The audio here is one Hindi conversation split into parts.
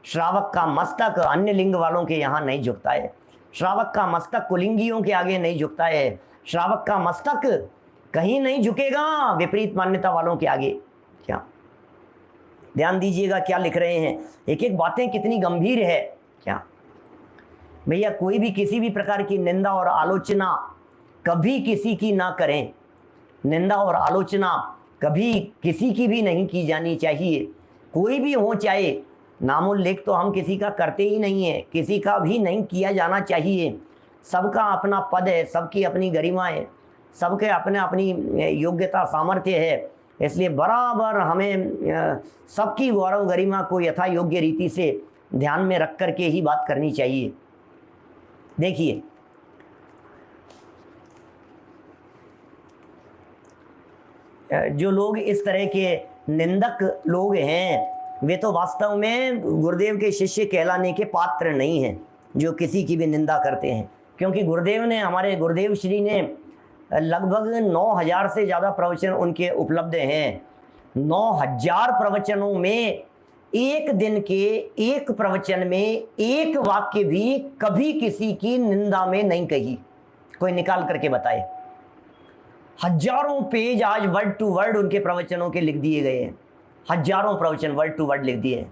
श्रावक का मस्तक अन्य लिंग वालों के यहाँ नहीं झुकता है। श्रावक का मस्तक कुलिंगियों के आगे नहीं झुकता है। श्रावक का मस्तक कहीं नहीं झुकेगा विपरीत मान्यता वालों के आगे। क्या ध्यान दीजिएगा क्या लिख रहे हैं, एक एक बातें कितनी गंभीर है। क्या भैया, कोई भी किसी भी प्रकार की निंदा और आलोचना कभी किसी की ना करें। निंदा और आलोचना कभी किसी की भी नहीं की जानी चाहिए, कोई भी हो चाहे। नामोल्लेख तो हम किसी का करते ही नहीं है, किसी का भी नहीं किया जाना चाहिए। सबका अपना पद है, सबकी अपनी गरिमा है, सबके अपने अपनी योग्यता सामर्थ्य है। इसलिए बराबर हमें सबकी गौरव गरिमा को यथा योग्य रीति से ध्यान में रख करके ही बात करनी चाहिए। देखिए, जो लोग इस तरह के निंदक लोग हैं वे तो वास्तव में गुरुदेव के शिष्य कहलाने के पात्र नहीं हैं, जो किसी की भी निंदा करते हैं। क्योंकि गुरुदेव ने, हमारे गुरुदेव श्री ने लगभग 9000 से ज़्यादा प्रवचन उनके उपलब्ध हैं। 9000 प्रवचनों में एक दिन के एक प्रवचन में एक वाक्य भी कभी किसी की निंदा में नहीं कही। कोई निकाल करके बताए। हजारों पेज आज वर्ड टू वर्ड उनके प्रवचनों के लिख दिए गए हैं। हजारों प्रवचन वर्ड टू वर्ड लिख दिए।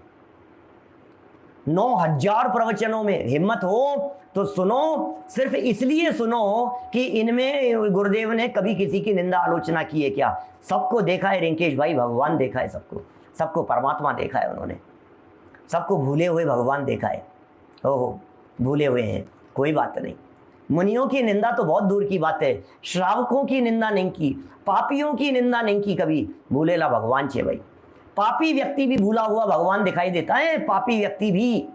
9000 प्रवचनों में हिम्मत हो तो सुनो, सिर्फ इसलिए सुनो कि इनमें गुरुदेव ने कभी किसी की निंदा आलोचना की है क्या। सबको देखा है रिंकेश भाई, भगवान देखा है सबको, सबको परमात्मा देखा है उन्होंने, सबको भूले हुए भगवान देखा है। ओहो, भूले हुए हैं, कोई बात नहीं। मुनियों की निंदा तो बहुत दूर की बात है, श्रावकों की निंदा नहीं की, पापियों की निंदा नहीं की कभी। भूलेला भगवान छे भाई। पापी व्यक्ति भी भूला हुआ भगवान दिखाई देता है। पापी व्यक्ति भी,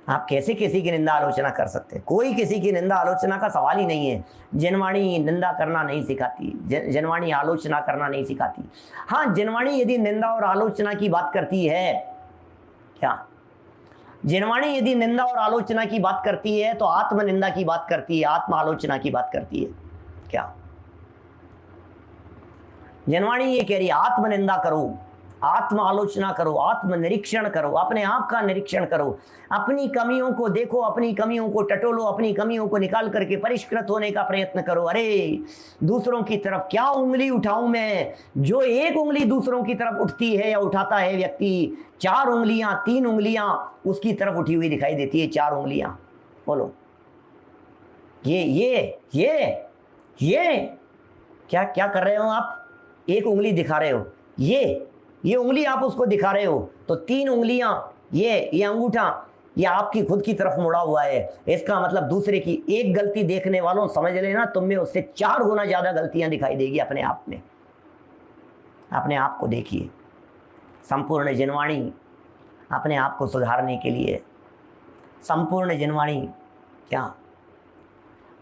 आप कैसे किसी की निंदा आलोचना कर सकते हैं? कोई किसी की निंदा आलोचना का सवाल ही नहीं है। जनवाणी निंदा करना नहीं सिखाती, जनवाणी आलोचना करना नहीं सिखाती। हाँ, जनवाणी यदि निंदा और आलोचना की बात करती है, क्या जनवाणी यदि निंदा और आलोचना की बात करती है तो आत्मनिंदा की बात करती है, आत्म आलोचना की बात करती है। क्या जनवाणी ये कह रही है आत्मनिंदा करो, आत्म आलोचना करो, आत्म निरीक्षण करो, अपने आप का निरीक्षण करो, अपनी कमियों को देखो, अपनी कमियों को टटोलो, अपनी कमियों को निकाल करके परिष्कृत होने का प्रयत्न करो। अरे दूसरों की तरफ क्या उंगली उठाऊं मैं? जो एक उंगली दूसरों की तरफ उठती है या उठाता है व्यक्ति, 4 उंगलियां 3 उंगलियां उसकी तरफ उठी हुई दिखाई देती है। 4 उंगलियां, बोलो ये क्या क्या कर रहे हो आप? एक उंगली दिखा रहे हो, ये उंगली आप उसको दिखा रहे हो, तो 3 उंगलियां, ये अंगूठा, ये आपकी खुद की तरफ मुड़ा हुआ है। इसका मतलब दूसरे की एक गलती देखने वालों समझ लेना तुम में उससे 4 गुना ज्यादा गलतियां दिखाई देगी अपने आप में। अपने आप को देखिए। संपूर्ण जिनवाणी अपने आप को सुधारने के लिए, संपूर्ण जिनवाणी क्या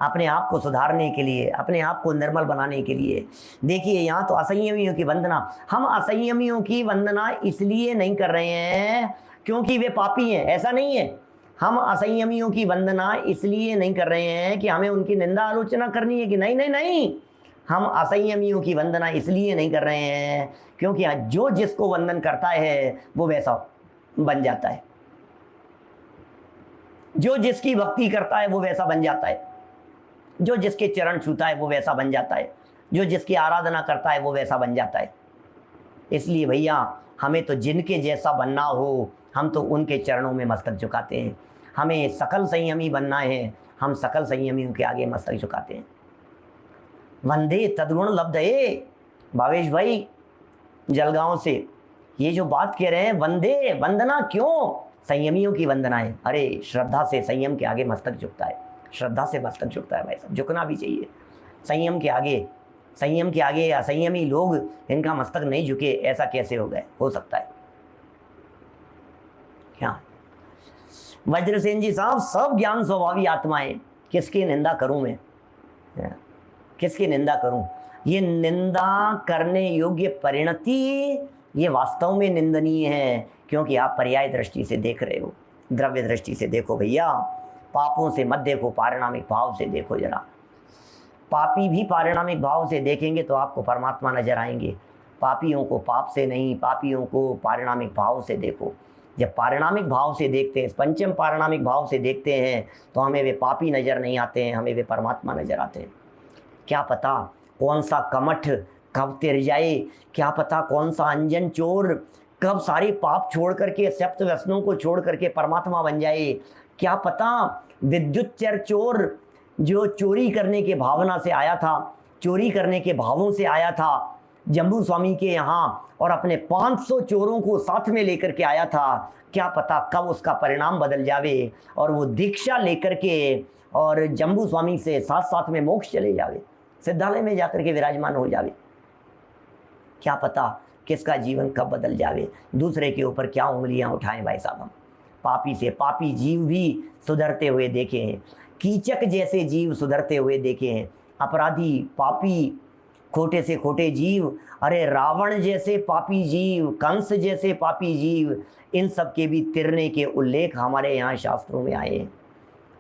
अपने आप को सुधारने के लिए, अपने आप को निर्मल बनाने के लिए। देखिए, यहाँ तो असंयमियों की वंदना, हम असंयमियों की वंदना इसलिए नहीं कर रहे हैं क्योंकि वे पापी हैं, ऐसा नहीं है। हम असंयमियों की वंदना इसलिए नहीं कर रहे हैं कि हमें उनकी निंदा आलोचना करनी है कि नहीं नहीं नहीं। हम असंयमियों की वंदना इसलिए नहीं कर रहे हैं क्योंकि जो जिसको वंदन करता है वो वैसा बन जाता है, जो जिसकी भक्ति करता है वो वैसा बन जाता है, जो जिसके चरण छूता है वो वैसा बन जाता है, जो जिसकी आराधना करता है वो वैसा बन जाता है। इसलिए भैया, हमें तो जिनके जैसा बनना हो, हम तो उनके चरणों में मस्तक झुकाते हैं। हमें सकल संयमी बनना है, हम सकल संयमियों के आगे मस्तक झुकाते हैं। वंदे तद्गुण लब्धये। भावेश भाई जलगांव से ये जो बात कह रहे हैं, वंदे, वंदना क्यों? संयमियों की वंदना है। अरे श्रद्धा से संयम के आगे मस्तक झुकता है, श्रद्धा से मस्तक झुकता है भाई साहब, झुकना भी चाहिए। संयम के आगे असंयमी लोग, इनका मस्तक नहीं झुके, ऐसा कैसे हो सकता है? क्या वज्रसेन जी साहब, सब ज्ञान स्वभावी आत्माएं, किसकी निंदा करूं मैं? किसकी निंदा करूं? ये निंदा करने योग्य परिणति ये वास्तव में निंदनीय है, क्योंकि आप पर्याय दृष्टि से देख रहे हो, द्रव्य दृष्टि से देखो भैया। पापों से मत देखो, पारिणामिक भाव से देखो जरा। पापी भी पारिणामिक भाव से देखेंगे तो आपको परमात्मा नजर आएंगे। पापियों को पाप से नहीं, पापियों को पारिणामिक भाव से देखो। जब पारिणामिक भाव से देखते हैं, पंचम पारिणामिक भाव से देखते हैं, तो हमें वे पापी नज़र नहीं आते हैं, हमें वे परमात्मा नज़र आते हैं। क्या पता कौन सा कमठ कब तिर जाए, क्या पता कौन सा अंजन चोर कब सारे पाप छोड़ करके, सप्त व्यसनों को छोड़ करके परमात्मा बन जाए। क्या पता विद्युत चर चोर जो चोरी करने के भावना से आया था, चोरी करने के भावों से आया था जम्बू स्वामी के यहाँ, और अपने 500 चोरों को साथ में लेकर के आया था, क्या पता कब उसका परिणाम बदल जावे और वो दीक्षा लेकर के और जम्बू स्वामी से साथ साथ में मोक्ष चले जावे, सिद्धालय में जाकर के विराजमान हो जावे। क्या पता किसका जीवन कब बदल जावे। दूसरे के ऊपर क्या उंगलियां उठाएं भाई साहब। हम पापी से पापी जीव भी सुधरते हुए देखे हैं, कीचक जैसे जीव सुधरते हुए देखे हैं, अपराधी पापी खोटे से खोटे जीव, अरे रावण जैसे पापी जीव, कंस जैसे पापी जीव, इन सब के भी तिरने के उल्लेख हमारे यहाँ शास्त्रों में आए हैं।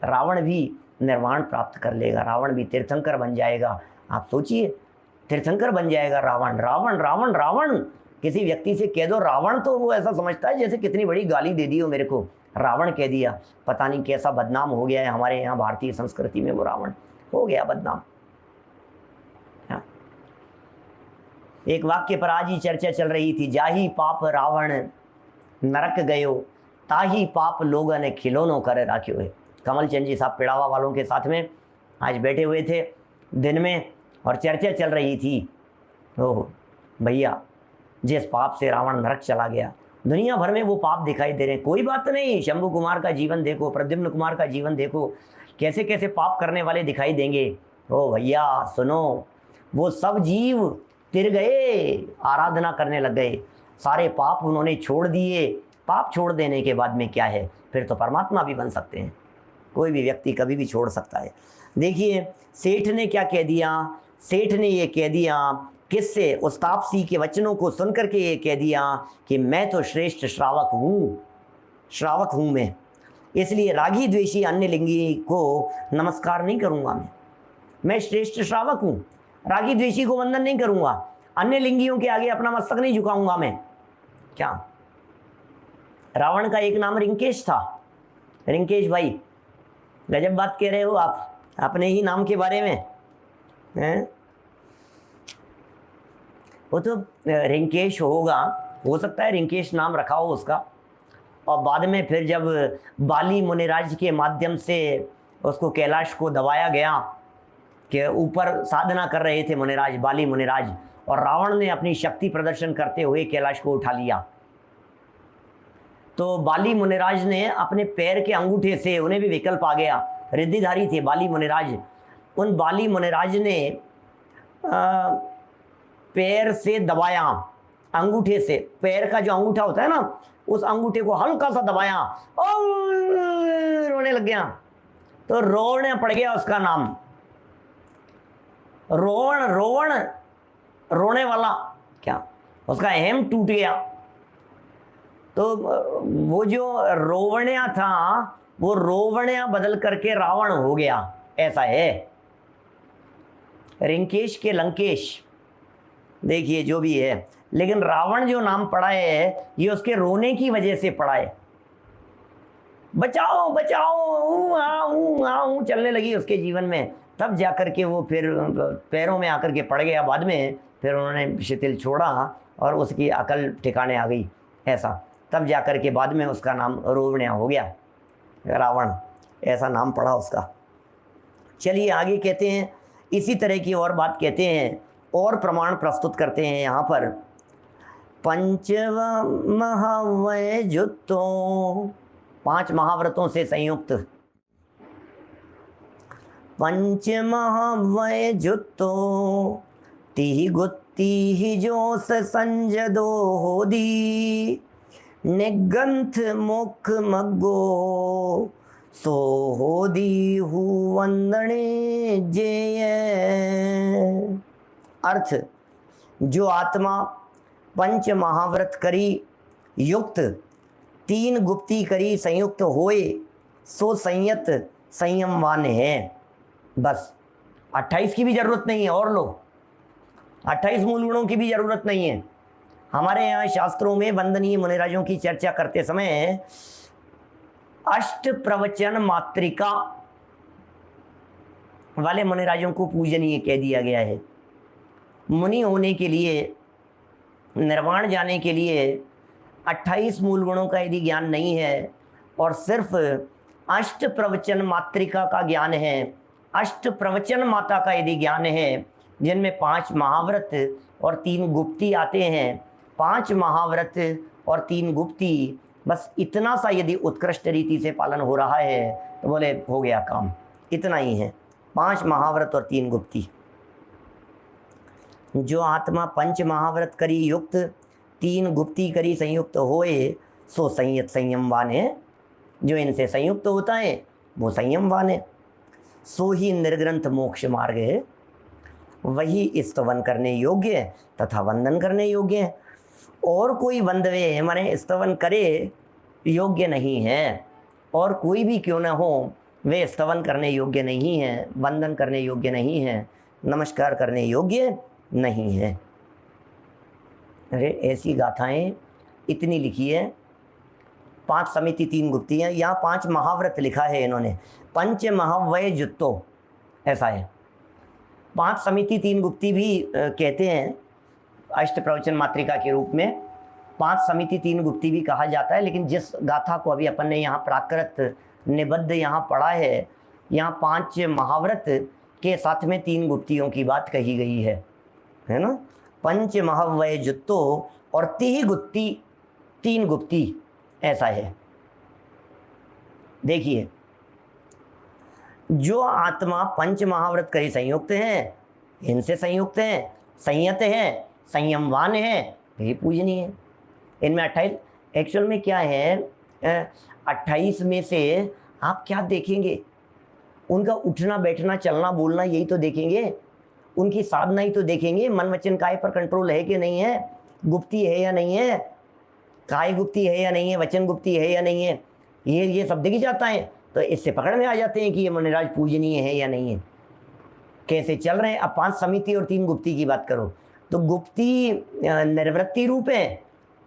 रावण भी निर्वाण प्राप्त कर लेगा, रावण भी तीर्थंकर बन जाएगा। आप सोचिए, तीर्थंकर बन जाएगा रावण। रावण रावण रावण किसी व्यक्ति से कह दो रावण, तो वो ऐसा समझता है जैसे कितनी बड़ी गाली दे दी हो मेरे को, रावण कह दिया। पता नहीं कैसा बदनाम हो गया है हमारे यहाँ भारतीय संस्कृति में, वो रावण हो गया बदनाम। एक वाक्य पर आज ही चर्चा चल रही थी, जाही पाप रावण नरक गयो, ताही पाप लोगों ने खिलौनों कर राख्यो है। कमल चंद जी साहब पिड़ावा वालों के साथ में आज बैठे हुए थे दिन में, और चर्चा चल रही थी, ओह भैया जिस पाप से रावण नरक चला गया, दुनिया भर में वो पाप दिखाई दे रहे हैं। कोई बात नहीं, शंभु कुमार का जीवन देखो, प्रद्युम्न कुमार का जीवन देखो, कैसे कैसे पाप करने वाले दिखाई देंगे। ओ भैया सुनो, वो सब जीव तिर गए, आराधना करने लग गए, सारे पाप उन्होंने छोड़ दिए। पाप छोड़ देने के बाद में क्या है, फिर तो परमात्मा भी बन सकते हैं। कोई भी व्यक्ति कभी भी छोड़ सकता है। देखिए सेठ ने क्या कह दिया, सेठ ने ये कह दिया किससे, उस तापसी के वचनों को सुनकर के ये कह दिया कि मैं तो श्रेष्ठ श्रावक हूँ, श्रावक हूँ इसलिए रागी द्वेषी अन्य लिंगी को नमस्कार नहीं करूँगा। मैं श्रेष्ठ श्रावक हूँ, रागी द्वेषी को वंदन नहीं करूँगा, अन्य लिंगियों के आगे अपना मस्तक नहीं झुकाऊंगा मैं। क्या रावण का एक नाम रिंकेश था। रिंकेश भाई गजब बात कह रहे हो आप अपने ही नाम के बारे में हैं? वो तो रिंकेश होगा, हो सकता है रिंकेश नाम रखा हो उसका, और बाद में फिर जब बाली मुनिराज के माध्यम से उसको कैलाश को दबाया गया कि ऊपर साधना कर रहे थे मुनिराज, बाली मुनिराज, और रावण ने अपनी शक्ति प्रदर्शन करते हुए कैलाश को उठा लिया, तो बाली मुनिराज ने अपने पैर के अंगूठे से, उन्हें भी विकल्प आ गया, रिद्धिधारी थे बाली मुनिराज, उन बाली मुनिराज ने पैर से दबाया, अंगूठे से, पैर का जो अंगूठा होता है ना, उस अंगूठे को हल्का सा दबाया और रोने लग गया, तो रोने पड़ गया उसका नाम, रोवण, रोवण रोने वाला, क्या उसका अहम टूट गया। तो वो जो रोवण्या था वो रोवण्या बदल करके रावण हो गया, ऐसा है। रिंकेश के लंकेश, देखिए जो भी है, लेकिन रावण जो नाम पड़ा है ये उसके रोने की वजह से पड़ा है। बचाओ बचाओ चलने लगी उसके जीवन में, तब जाकर के वो फिर पैरों में आकर के पड़ गया। बाद में फिर उन्होंने शिथिल छोड़ा और उसकी अकल ठिकाने आ गई, ऐसा तब जाकर के बाद में उसका नाम रोवण्या हो गया, रावण ऐसा नाम पड़ा उसका। चलिए आगे कहते हैं, इसी तरह की और बात कहते हैं, और प्रमाण प्रस्तुत करते हैं यहाँ पर। पंचव महावय जुत्तो, 5 महाव्रतों से संयुक्त, पंच महावय जुत्तो तिहि गुत्ती ही जोस संजदो होदी, निगंथ मुख मग्गो सो होदी हु वंदने जेय। अर्थ, जो आत्मा पंच महाव्रत करी युक्त 3 गुप्ती करी संयुक्त होए सो संयत संयमवान है। बस 28 की भी जरूरत नहीं है, और लो 28 मूल गुणों की भी जरूरत नहीं है, हमारे यहाँ शास्त्रों में वंदनीय मुनिराजों की चर्चा करते समय अष्ट प्रवचन मातृका वाले मुनिराजों को पूजनीय कह दिया गया है। मुनि होने के लिए, निर्वाण जाने के लिए 28 मूल गुणों का यदि ज्ञान नहीं है और सिर्फ अष्ट प्रवचन मातृका का ज्ञान है, अष्ट प्रवचन माता का यदि ज्ञान है, जिनमें 5 महाव्रत और 3 गुप्ती आते हैं, 5 महाव्रत और 3 गुप्ती, बस इतना सा यदि उत्कृष्ट रीति से पालन हो रहा है तो बोले हो गया काम। इतना ही है, 5 महाव्रत और 3 गुप्ती। जो आत्मा 5 महाव्रत करी युक्त, 3 गुप्ती करी संयुक्त होए, सो संयत संयमवान है। जो इनसे संयुक्त होता है वो संयमवान है। सो ही निर्ग्रंथ मोक्ष मार्ग है, वही स्तवन करने योग्य तथा वंदन करने योग्य है। और कोई वंदवे माने स्तवन करे योग्य नहीं है, और कोई भी क्यों न हो वे स्तवन करने योग्य नहीं है, वंदन करने योग्य नहीं है, नमस्कार करने योग्य नहीं है। अरे ऐसी गाथाएं इतनी लिखी है। 5 समिति 3 गुप्ती हैं, यहाँ 5 महाव्रत लिखा है इन्होंने, पंच महावय जुत्तो ऐसा है। 5 समिति 3 गुप्ती भी कहते हैं अष्ट प्रवचन मातृका के रूप में, 5 समिति 3 गुप्ती भी कहा जाता है। लेकिन जिस गाथा को अभी अपन ने यहाँ प्राकृत निबद्ध यहाँ पढ़ा है, यहाँ 5 महाव्रत के साथ में 3 गुप्तियों की बात कही गई है ना। पंच महावय जुत्तो और 3 गुप्ती 3 गुप्ती ऐसा है। देखिए, जो आत्मा 5 महाव्रत करी संयुक्त हैं, इनसे संयुक्त हैं, संयत हैं, संयमवान है, ये पूजनीय है। इनमें 28 एक्चुअल में क्या है, 28 में से आप क्या देखेंगे? उनका उठना बैठना चलना बोलना यही तो देखेंगे, उनकी साधना ही तो देखेंगे। मन वचन काय पर कंट्रोल है कि नहीं है, गुप्ती है या नहीं है, काय गुप्ती है या नहीं है, वचन गुप्ती है या नहीं है, ये सब देखी जाता है। तो इससे पकड़ में आ जाते हैं कि ये मुनिराज पूजनीय है या नहीं है, कैसे चल रहे हैं। अब 5 समिति और 3 गुप्ती की बात करो तो गुप्ती निर्वृत्ति रूप है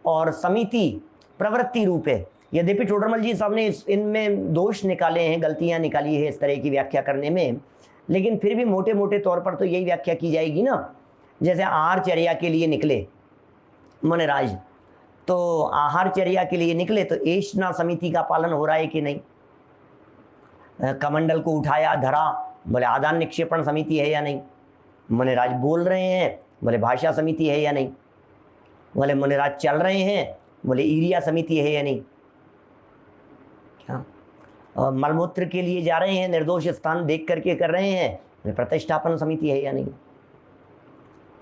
और समिति प्रवृत्ति रूप है। यद्यपि टोडरमल जी साहब ने इनमें दोष निकाले हैं, गलतियां निकाली है इस तरह की व्याख्या करने में, लेकिन फिर भी मोटे मोटे तौर पर तो यही व्याख्या की जाएगी ना। जैसे आहारचर्या के लिए निकले मुनिराज, तो आहारचर्या के लिए निकले तो एषणा समिति का पालन हो रहा है कि नहीं। कमंडल को उठाया धरा, बोले आदान निक्षेपण समिति है या नहीं। मुनिराज बोल रहे हैं, बोले भाषा समिति है या नहीं। बोले मुनिराज चल रहे हैं, बोले ईरिया समिति है या नहीं। क्या मलमूत्र के लिए जा रहे हैं, निर्दोष स्थान देख करके कर रहे हैं, प्रतिष्ठापन समिति है या नहीं।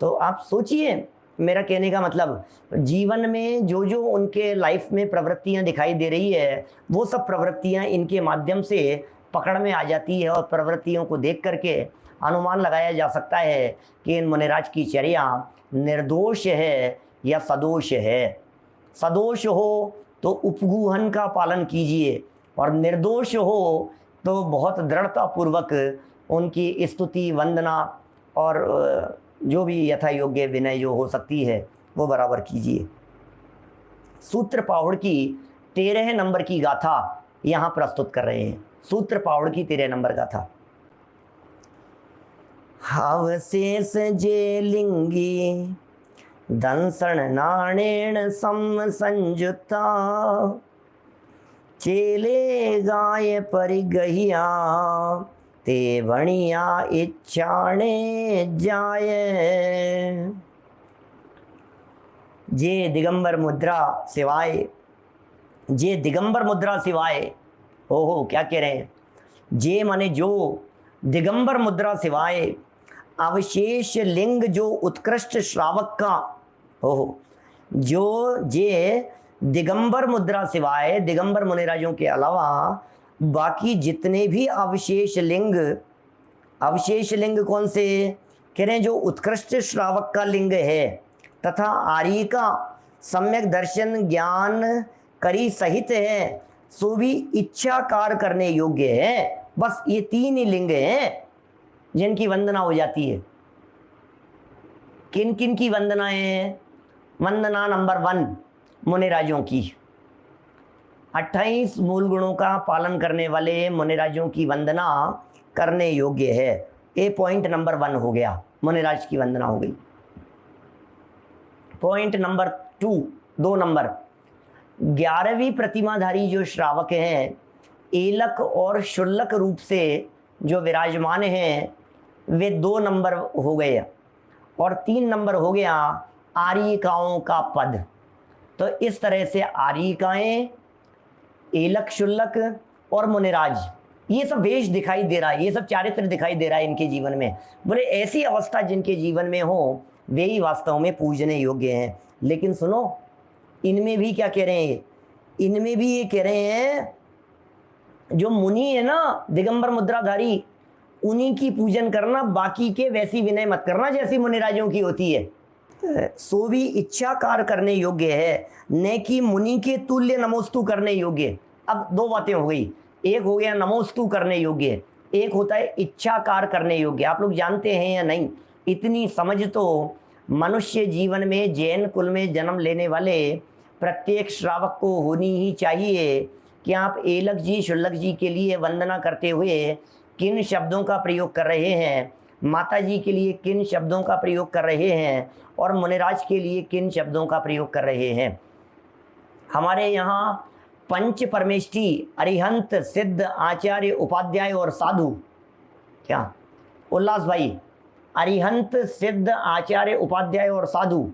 तो आप सोचिए, मेरा कहने का मतलब जीवन में जो जो उनके लाइफ में प्रवृत्तियां दिखाई दे रही है, वो सब प्रवृत्तियां इनके माध्यम से पकड़ में आ जाती है और प्रवृत्तियों को देख करके अनुमान लगाया जा सकता है कि इन मुनिराज की चर्या निर्दोष है या सदोष है। सदोष हो तो उपगूहन का पालन कीजिए, और निर्दोष हो तो बहुत दृढ़ता पूर्वक उनकी स्तुति वंदना और जो भी यथा योग्य विनय जो हो सकती है वो बराबर कीजिए। सूत्र पाहुड़ की 13 नंबर की गाथा यहाँ प्रस्तुत कर रहे हैं। सूत्र पाहुड़ की 13 नंबर गाथा। अवशेष जे लिंगी दंसण नाणेण सम संयुक्ता, चेले गाय परिगहिया ते वणिया इच्छाणे जाय। जे दिगंबर मुद्रा सिवाय, जे दिगंबर मुद्रा सिवाय, ओहो क्या कह रहे हैं। जे माने जो, दिगंबर मुद्रा सिवाय अवशेष लिंग जो उत्कृष्ट श्रावक का, ओहो जो जे दिगंबर मुद्रा सिवाय, दिगंबर मुनिराजों के अलावा बाकी जितने भी अवशेष लिंग, अवशेष लिंग कौन से कह रहे हैं, जो उत्कृष्ट श्रावक का लिंग है तथा आर्य का सम्यक दर्शन ज्ञान करी सहित है, सो भी इच्छाकार करने योग्य है। बस ये 3 ही लिंग हैं जिनकी वंदना हो जाती है। किन किन की वंदना है? वंदना नंबर 1 मुनिराजों की। 28 मूल गुणों का पालन करने वाले मुनिराजों की वंदना करने योग्य है। ये पॉइंट नंबर 1 हो गया, मुनिराज की वंदना हो गई। पॉइंट नंबर 2 नंबर, 11वीं प्रतिमाधारी जो श्रावक हैं, एलक और शुल्लक रूप से जो विराजमान हैं, वे 2 नंबर हो गए। और 3 नंबर हो गया आर्यिकाओं का पद। तो इस तरह से आर्यिकाएं, एलक, शुल्लक और मुनिराज, ये सब वेश दिखाई दे रहा है, ये सब चारित्र दिखाई दे रहा है इनके जीवन में। बोले ऐसी अवस्था जिनके जीवन में हो वे ही वास्तव में पूजने योग्य हैं। लेकिन सुनो, इनमें भी क्या कह रहे हैं, इनमें भी ये कह रहे हैं जो मुनि है ना, दिगंबर मुद्राधारी, उन्हीं की पूजन करना, बाकी के वैसी विनय मत करना जैसी मुनिराजों की होती है। सो भी इच्छाकार करने योग्य है, न कि मुनि के तुल्य नमोस्तु करने योग्य। अब 2 बातें हो गई, एक हो गया नमोस्तु करने योग्य, एक होता है इच्छाकार करने योग्य। आप लोग जानते हैं या नहीं, इतनी समझ तो मनुष्य जीवन में जैन कुल में जन्म लेने वाले प्रत्येक श्रावक को होनी ही चाहिए कि आप एलक जी, शुल्लक जी के लिए वंदना करते हुए किन शब्दों का प्रयोग कर रहे हैं, माता जी के लिए किन शब्दों का प्रयोग कर रहे हैं, और मुनिराज के लिए किन शब्दों का प्रयोग कर रहे हैं। हमारे यहाँ पंच परमेष्ठी, अरिहंत, सिद्ध, आचार्य, उपाध्याय और साधु, क्या उल्लास भाई, अरिहंत, सिद्ध, आचार्य, उपाध्याय और साधु,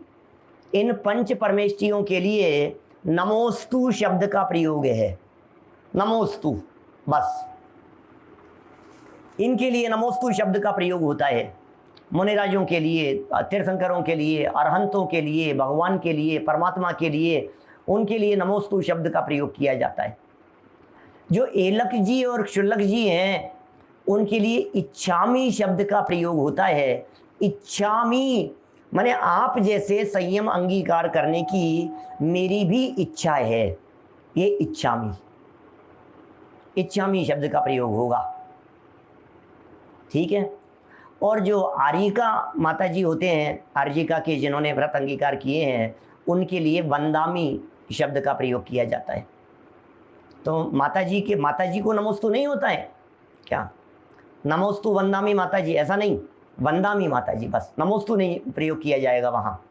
इन पंच परमेष्ठियों के लिए नमोस्तु शब्द का प्रयोग है। नमोस्तु, बस इनके लिए नमोस्तु शब्द का प्रयोग होता है। मुनिराजों के लिए, तीर्थंकरों के लिए, अरहंतों के लिए, भगवान के लिए, परमात्मा के लिए, उनके लिए नमोस्तु शब्द का प्रयोग किया जाता है। जो एलक जी और शुल्लक जी हैं, उनके लिए इच्छामी शब्द का प्रयोग होता है। इच्छामी माने आप जैसे संयम अंगीकार करने की मेरी भी इच्छा है, ये इच्छामी, इच्छामी शब्द का प्रयोग होगा। ठीक है। और जो आर्यिका माता जी होते हैं, आर्यिका के जिन्होंने व्रत अंगीकार किए हैं, उनके लिए वंदामी शब्द का प्रयोग किया जाता है। तो माता जी को नमोस्तु नहीं होता है क्या, नमोस्तु वंदामी माता जी, ऐसा नहीं, वंदामी माता जी, बस नमोस्तु नहीं प्रयोग किया जाएगा वहाँ।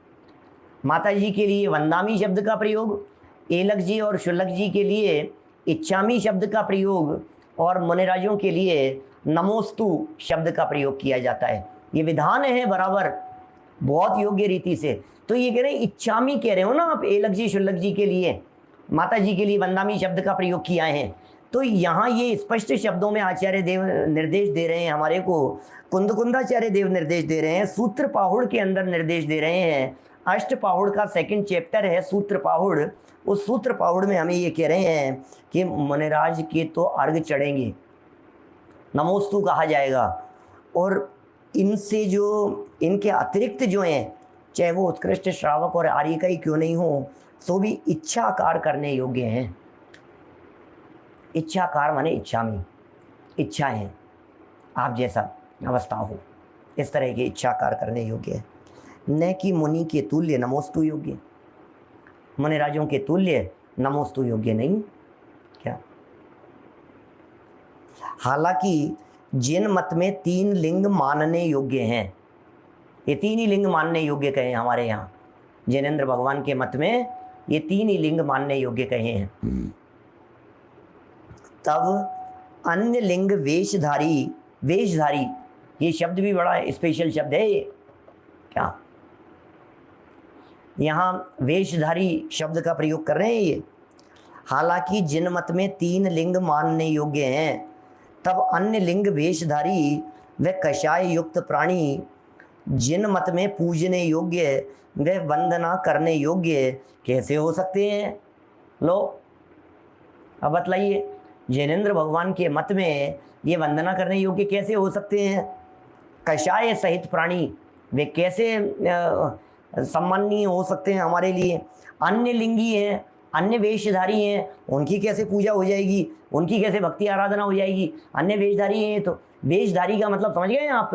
माता जी के लिए वंदामी शब्द का प्रयोग, एलक जी और शुल्लक जी के लिए इच्छामी शब्द का प्रयोग, और मुनिराजों के लिए नमोस्तु शब्द का प्रयोग किया जाता है। ये विधान है बराबर, बहुत योग्य रीति से। तो ये कह रहे हैं इच्छामी कह रहे हो ना आप, एलक जी, शुल्लक जी के लिए, माता जी के लिए वंदामी शब्द का प्रयोग किया है। तो यहाँ ये स्पष्ट शब्दों में आचार्य देव निर्देश दे रहे हैं हमारे को, कुंदकुंदाचार्य देव निर्देश दे रहे हैं, सूत्र पाहुड़ के अंदर निर्देश दे रहे हैं। अष्ट पाहुड़ का 2nd चैप्टर है सूत्र पाहुड़। उस सूत्र पाहुड़ में हमें ये कह रहे हैं कि मुनिराज के तो अर्घ चढ़ेंगे, नमोस्तु कहा जाएगा, और इनसे जो इनके अतिरिक्त जो हैं, चाहे वो उत्कृष्ट श्रावक और आर्यिका ही क्यों नहीं हो, सो भी इच्छाकार करने योग्य हैं। इच्छाकार माने इच्छामी, इच्छा है आप जैसा अवस्था हो, इस तरह के इच्छाकार करने योग्य है। न कि मुनि के तुल्य नमोस्तु योग्य, मुनिराजों के तुल्य नमोस्तु योग्य नहीं क्या। हालांकि जिन मत में 3 लिंग मानने योग्य हैं, ये 3 ही लिंग मानने योग्य कहे हमारे यहाँ, जैनेन्द्र भगवान के मत में ये 3 ही लिंग मानने योग्य कहे हैं। तब अन्य लिंग वेशधारी, वेशधारी ये शब्द भी बड़ा स्पेशल शब्द है ये, क्या यहाँ वेशधारी शब्द का प्रयोग कर रहे हैं ये। हालांकि जिन मत में 3 लिंग मानने योग्य हैं, तब अन्य लिंग वेशधारी व कषाय युक्त प्राणी जिन मत में पूजने योग्य व वंदना करने योग्य कैसे हो सकते हैं। लो अब बतलाइए, जैनेन्द्र भगवान के मत में ये वंदना करने योग्य कैसे हो सकते हैं। कषाय सहित प्राणी वे कैसे सम्माननीय हो सकते हैं हमारे लिए। अन्य लिंगी हैं, अन्य वेशधारी हैं, उनकी कैसे पूजा हो जाएगी, उनकी कैसे भक्ति आराधना हो जाएगी। अन्य वेशधारी हैं, तो वेशधारी का मतलब समझ गए आप।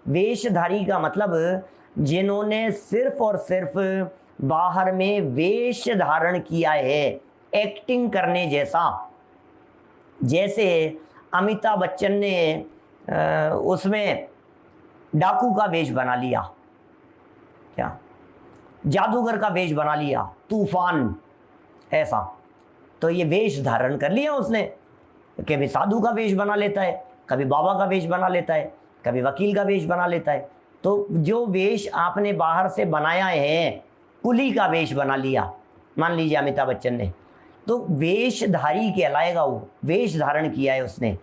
वेशधारी का मतलब जिन्होंने सिर्फ और सिर्फ बाहर में वेश धारण किया है, एक्टिंग करने जैसा। जैसे अमिताभ बच्चन ने उसमें डाकू का वेश बना लिया, क्या जादूगर का वेश बना लिया, तूफान ऐसा। तो ये वेश धारण कर लिया उसने। कभी साधु का वेश बना लेता है, कभी बाबा का वेश बना लेता है, कभी वकील का वेश बना लेता है। तो जो वेश आपने बाहर से बनाया है, कुली का वेश बना लिया मान लीजिए अमिताभ बच्चन ने, तो वेशधारी कहलाएगा, वो वेश धारण किया है उसने।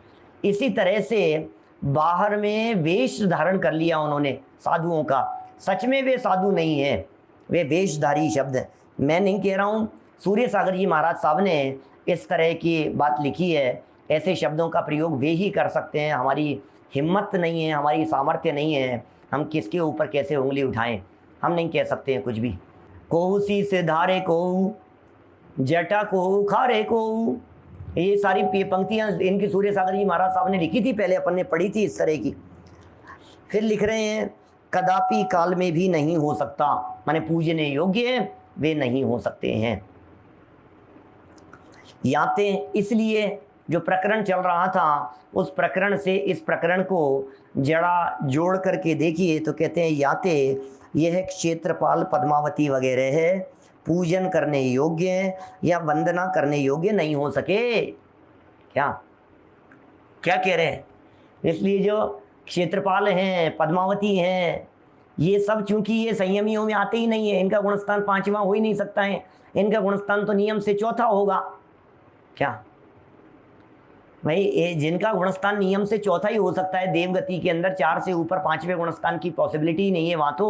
इसी तरह से बाहर में वेश धारण कर लिया उन्होंने साधुओं का, सच में वे साधु नहीं है, वे वेशधारी शब्द है। मैं नहीं कह रहा हूँ, सूर्य सागर जी महाराज साहब ने इस तरह की बात लिखी है। ऐसे शब्दों का प्रयोग वे ही कर सकते हैं, हमारी हिम्मत नहीं है, हमारी सामर्थ्य नहीं है, हम किसके ऊपर कैसे उंगली उठाएं, हम नहीं कह सकते हैं कुछ भी। कोहू सी से धारे कोहू, जटा कोहू खारे कोहू, ये सारी पंक्तियाँ इनकी सूर्य सागर जी महाराज साहब ने लिखी थी, पहले अपन ने पढ़ी थी इस तरह की। फिर लिख रहे हैं कदापि काल में भी नहीं हो सकता, माने पूजने योग्य वे नहीं हो सकते हैं। याते इसलिए जो प्रकरण चल रहा था, उस प्रकरण से इस प्रकरण को जड़ा जोड़ करके देखिए तो कहते हैं याते यह क्षेत्रपाल पद्मावती वगैरह है, पूजन करने योग्य या वंदना करने योग्य नहीं हो सके। क्या क्या कह रहे हैं? इसलिए जो क्षेत्रपाल हैं, पद्मावती हैं, ये सब चूंकि ये संयमियों में आते ही नहीं है, इनका गुणस्थान 5वां हो ही नहीं सकता है, इनका गुणस्थान तो नियम से 4था होगा। क्या भाई, ये जिनका गुणस्थान नियम से 4था ही हो सकता है, देवगति के अंदर 4 से ऊपर 5वें गुणस्थान की पॉसिबिलिटी ही नहीं है वहाँ, तो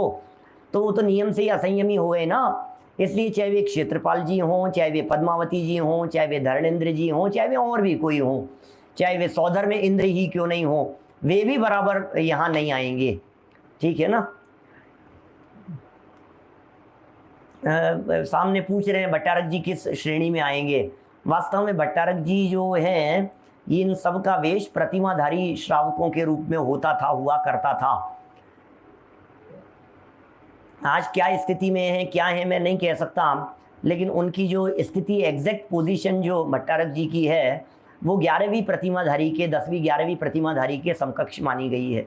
वो तो नियम से ही असंयमी हो गए ना। इसलिए चाहे वे क्षेत्रपाल जी हों, चाहे वे पद्मावती जी हों, चाहे वे धर्मेंद्र जी हों, चाहे वे और भी कोई हों, चाहे वे सौधर में इंद्र ही क्यों नहीं हो, वे भी बराबर यहाँ नहीं आएंगे। ठीक है ना। सामने पूछ रहे हैं भट्टारक जी किस श्रेणी में आएंगे। वास्तव में भट्टारक जी जो हैं, इन सब का वेश प्रतिमाधारी श्रावकों के रूप में होता था, हुआ करता था। आज क्या स्थिति में है, क्या है, मैं नहीं कह सकता, लेकिन उनकी जो स्थिति, एग्जैक्ट पोजीशन जो भट्टारक जी की है, वो 11वीं प्रतिमाधारी के, 10वीं 11वीं प्रतिमाधारी के समकक्ष मानी गई है।